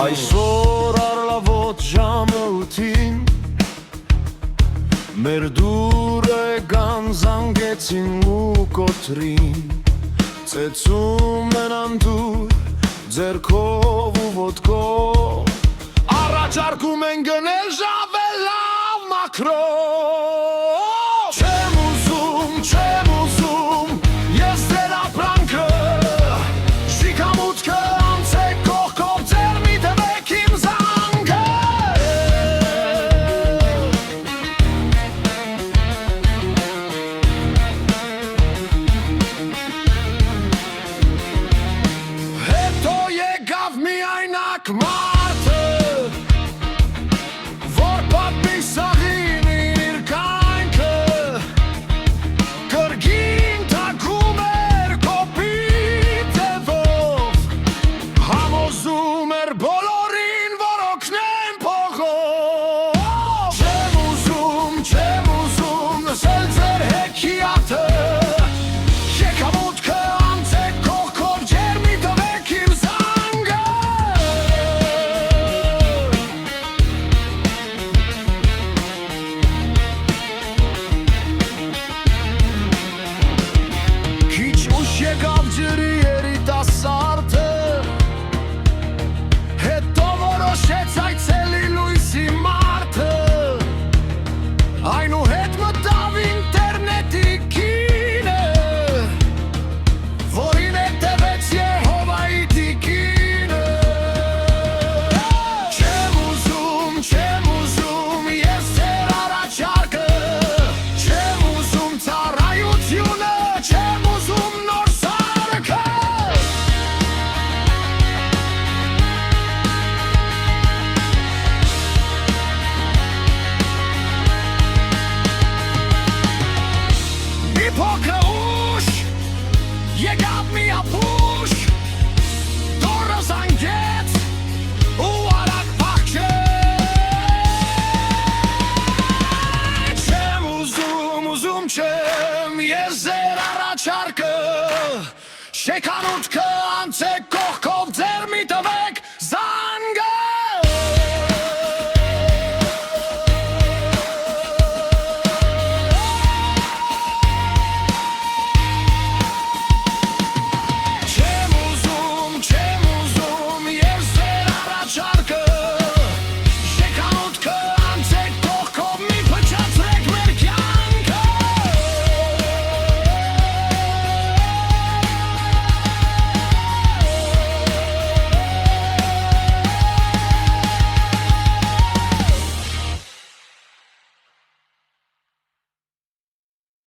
Այսօր առլավոտ ժամը 8-ին մեր դուրը եկան զանգեցին ու կոտրին ծեծում են անդուր ձեռքով ու ոտքով առաջարկում են գնել ժավելավ մաքրով Չեմ ուզում ես դեր ապրանքը շիկամուտքը անցեք կողքով ձեր մի տվեք իմ զանգը Հետո եկավ միայնակ մարդը որ պատմի սաղին իր կանքը կրգին թագում էր կոպիտ ձևով համոզում էր բոլորին որ օգնեն փողով Չեմ ուզում լսել ձեր հեքիաթը Եկամուտքը անցեք կողքով ջեր մի տվեք իմ զանգը Քիչ ուշ եկավ ջրի երիտասարդը Հետո որոշեց այցելի լույսի մարդը Այնուհետ մտավ ինտերնետի կինը Որին հետևեց Եհովայի տիկինը Չեմ ուզում ես ձեր առաջարկը Չեմ ուզում ծառայությունը Չեմ ուզում նոր սարքը Մի փոքր ուշ եկավ մի ապուշ Դորը զանգեց ու արագ փախչեց Չեմ ուզում չեմ ես ձեր առաջարկը Շեքանուտքը անցեք կողք